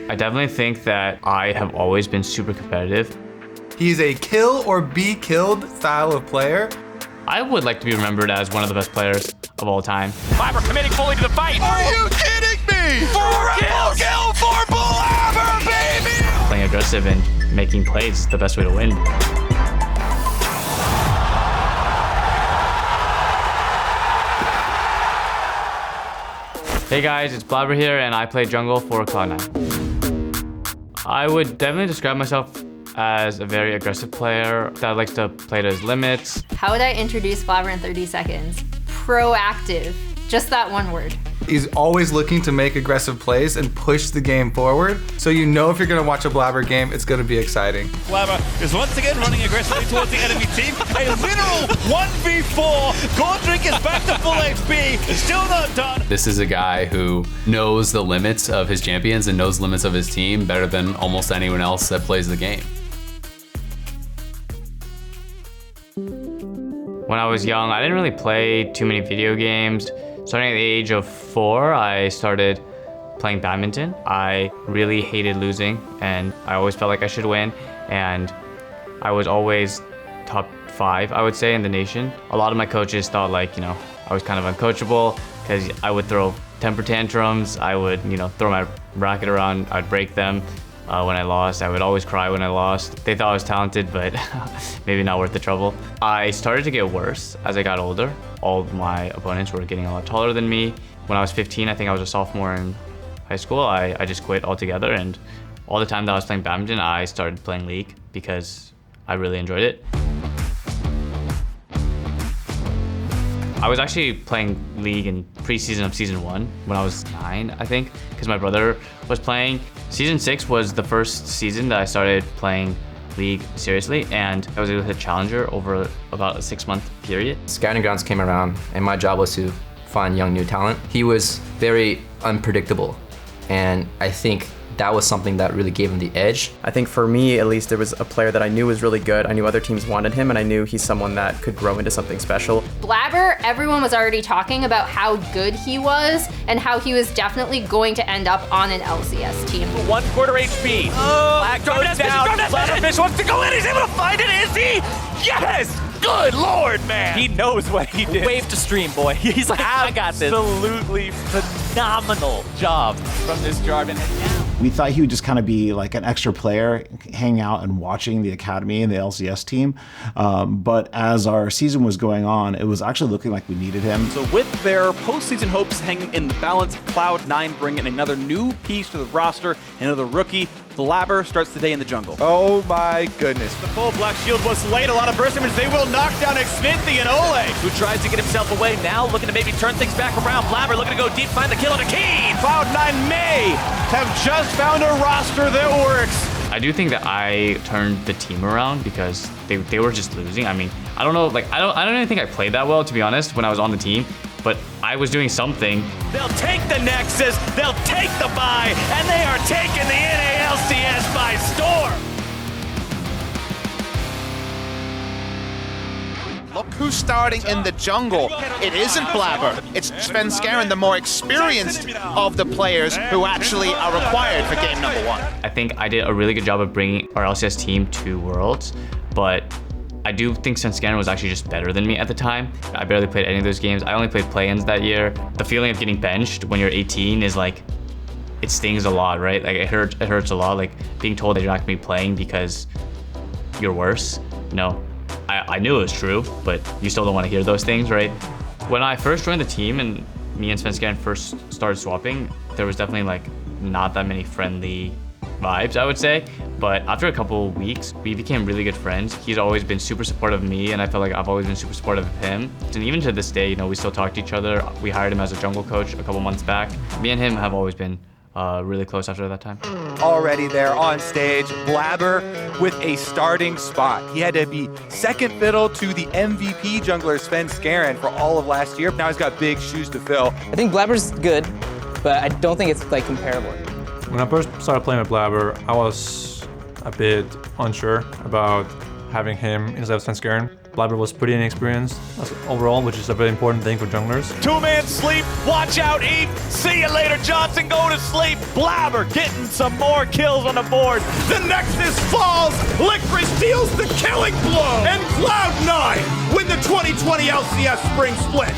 I definitely think that I have always been super competitive. He's a kill or be killed style of player. I would like to be remembered as one of the best players of all time. Blaber committing fully to the fight. Are you kidding me? Triple kill for Blaber, baby! Playing aggressive and making plays is the best way to win. Hey guys, it's Blaber here, and I play jungle for Cloud9. I would definitely describe myself as a very aggressive player that likes to play to his limits. How would I introduce Blaber in 30 seconds? Proactive. Just that one word. He's always looking to make aggressive plays and push the game forward. So you know if you're gonna watch a Blaber game, it's gonna be exciting. Blaber is once again running aggressively towards the enemy team. A literal 1v4. Gordrick is back to full HP. Still not done. This is a guy who knows the limits of his champions and knows the limits of his team better than almost anyone else that plays the game. When I was young, I didn't really play too many video games. Starting at the age of 4, I started playing badminton. I really hated losing, and I always felt like I should win, and I was always top 5, I would say, in the nation. A lot of my coaches thought like, I was kind of uncoachable because I would throw temper tantrums. I would, throw my racket around, I'd break them. When I lost, I would always cry when I lost. They thought I was talented, but maybe not worth the trouble. I started to get worse as I got older. All of my opponents were getting a lot taller than me. When I was 15, I think I was a sophomore in high school, I just quit altogether, and all the time that I was playing badminton, I started playing League because I really enjoyed it. I was actually playing League in preseason of season 1 when I was 9, I think, because my brother was playing. Season 6 was the first season that I started playing League seriously, and I was able to hit Challenger over about a 6-month period. Scouting grounds came around, and my job was to find young new talent. He was very unpredictable, and I think that was something that really gave him the edge. I think for me, at least, there was a player that I knew was really good. I knew other teams wanted him, and I knew he's someone that could grow into something special. Blaber, everyone was already talking about how good he was and how he was definitely going to end up on an LCS team. 1/4 HP. Oh, Black goes down. Blaberfish wants to go in. He's able to find it. Is he? Yes! Good Lord, man. He knows what he did. Wave to stream, boy. He's like, I got this. Absolutely phenomenal job from this Jarvan. We thought he would just kind of be like an extra player, hanging out and watching the academy and the LCS team. But as our season was going on, it was actually looking like we needed him. So with their postseason hopes hanging in the balance, Cloud9 bringing another new piece to the roster, another rookie. Blaber starts the day in the jungle. Oh my goodness. The full black shield was late. A lot of burst damage. They will knock down Xmithie and Oleg, who tries to get himself away. Now looking to maybe turn things back around. Blaber looking to go deep, find the kill on a key. Cloud9 may have just found a roster that works. I do think that I turned the team around because they were just losing. I mean, I don't know, I don't even think I played that well, to be honest, when I was on the team, but I was doing something. They'll take the Nexus, they'll take the buy, and they are taking the NALCS by storm. Look who's starting in the jungle. It isn't Blaber. It's Svenskeren, the more experienced of the players who actually are required for game number 1. I think I did a really good job of bringing our LCS team to Worlds, but I do think Svenskeren was actually just better than me at the time. I barely played any of those games. I only played play-ins that year. The feeling of getting benched when you're 18 is like, it stings a lot, right? Like it hurts a lot, like being told that you're not gonna be playing because you're worse. I knew it was true, but you still don't want to hear those things, right? When I first joined the team and me and Svenskeren first started swapping, there was definitely like not that many friendly vibes, I would say. But after a couple weeks, we became really good friends. He's always been super supportive of me, and I feel like I've always been super supportive of him. And even to this day, we still talk to each other. We hired him as a jungle coach a couple months back. Me and him have always been really close after that time. Already there on stage, Blaber with a starting spot. He had to be second fiddle to the MVP jungler Svenskeren for all of last year. Now he's got big shoes to fill. I think Blaber's good, but I don't think it's like comparable. When I first started playing with Blaber, I was a bit unsure about having him instead of Svenskeren. Blaber was pretty inexperienced overall, which is a very important thing for junglers. Two-man sleep. Watch out, Eve. See you later, Johnson. Go to sleep. Blaber getting some more kills on the board. The Nexus falls. Licorice deals the killing blow. And Cloud9 win the 2020 LCS Spring Split.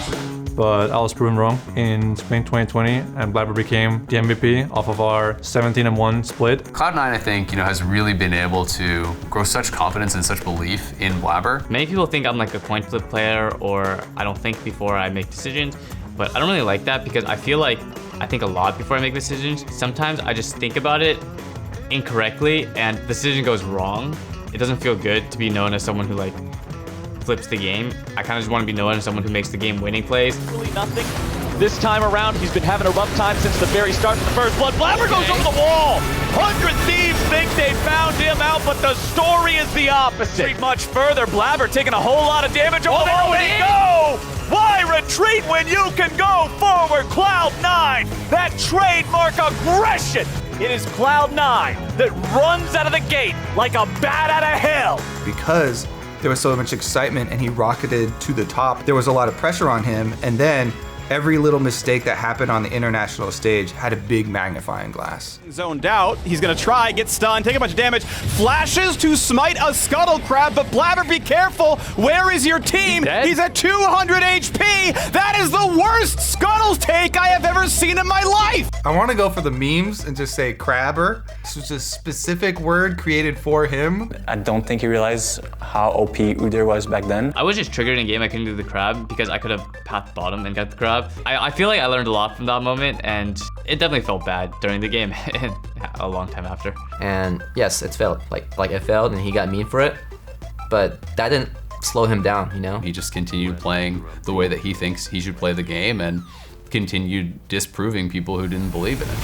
But I was proven wrong in Spring 2020, and Blaber became the MVP off of our 17-1 split. Cloud9, I think, has really been able to grow such confidence and such belief in Blaber. Many people think I'm like a coin flip player, or I don't think before I make decisions, but I don't really like that because I feel like I think a lot before I make decisions. Sometimes I just think about it incorrectly and the decision goes wrong. It doesn't feel good to be known as someone who like flips the game. I kind of just want to be known as someone who makes the game winning plays. Really nothing. This time around, he's been having a rough time since the very start of the first blood. Blaber goes over the wall. 100 Thieves think they found him out, but the story is the opposite. Much further, Blaber taking a whole lot of damage. Oh, there we go! Why retreat when you can go forward? Cloud9, that trademark aggression. It is Cloud9 that runs out of the gate like a bat out of hell. Because there was so much excitement and he rocketed to the top, there was a lot of pressure on him, and then every little mistake that happened on the international stage had a big magnifying glass. Zoned out, he's gonna try, get stunned, take a bunch of damage, flashes to smite a Scuttle Crab, but Blaber, be careful, where is your team? He's at 200 HP! That is the worst Scuttles take I have ever seen in my life! I wanna go for the memes and just say crabber. This was a specific word created for him. I don't think he realized how OP Udyr was back then. I was just triggered in game. I couldn't do the crab because I could have path bottom and got the crab. I feel like I learned a lot from that moment, and it definitely felt bad during the game and a long time after. And yes, it failed. Like it failed, and he got mean for it. But that didn't slow him down, He just continued playing the way that he thinks he should play the game and continued disproving people who didn't believe in it.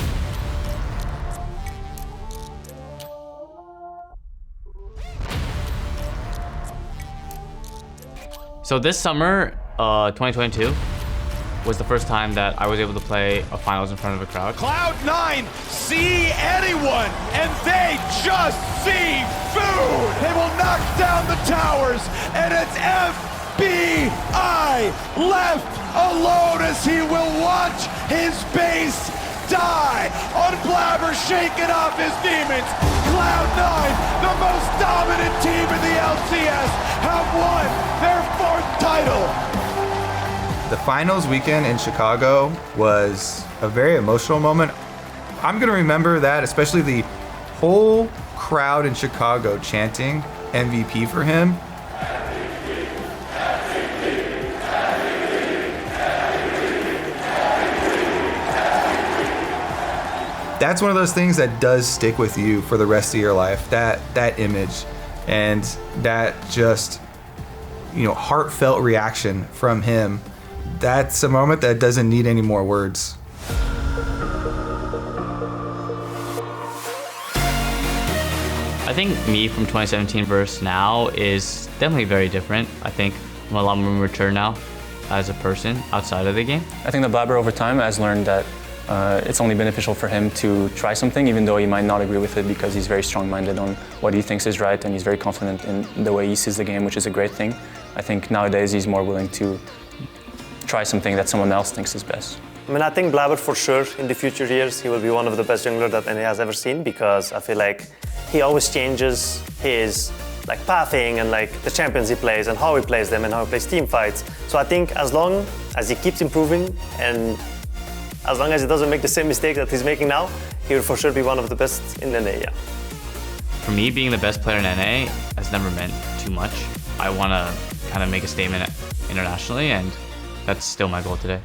So this summer, 2022, was the first time that I was able to play a finals in front of a crowd. Cloud9 see anyone, and they just see food! They will knock down the towers, and it's FBI left alone as he will watch his base die. On Blaber shaking off his demons. Cloud9, the most dominant team in the LCS, have won their 4th title. The finals weekend in Chicago was a very emotional moment. I'm gonna remember that, especially the whole crowd in Chicago chanting MVP for him. That's one of those things that does stick with you for the rest of your life, that image and that just, heartfelt reaction from him. That's a moment that doesn't need any more words. I think me from 2017 versus now is definitely very different. I think I'm a lot more mature now as a person outside of the game. I think that Blaber over time has learned that it's only beneficial for him to try something, even though he might not agree with it, because he's very strong-minded on what he thinks is right, and he's very confident in the way he sees the game, which is a great thing. I think nowadays he's more willing to try something that someone else thinks is best. I think Blaber for sure in the future years he will be one of the best jungler that NA has ever seen, because I feel like he always changes his pathing and the champions he plays and how he plays them and how he plays team fights. So I think as long as he keeps improving and as long as he doesn't make the same mistake that he's making now, he will for sure be one of the best in NA, yeah. For me, being the best player in NA has never meant too much. I want to kind of make a statement internationally, and that's still my goal today.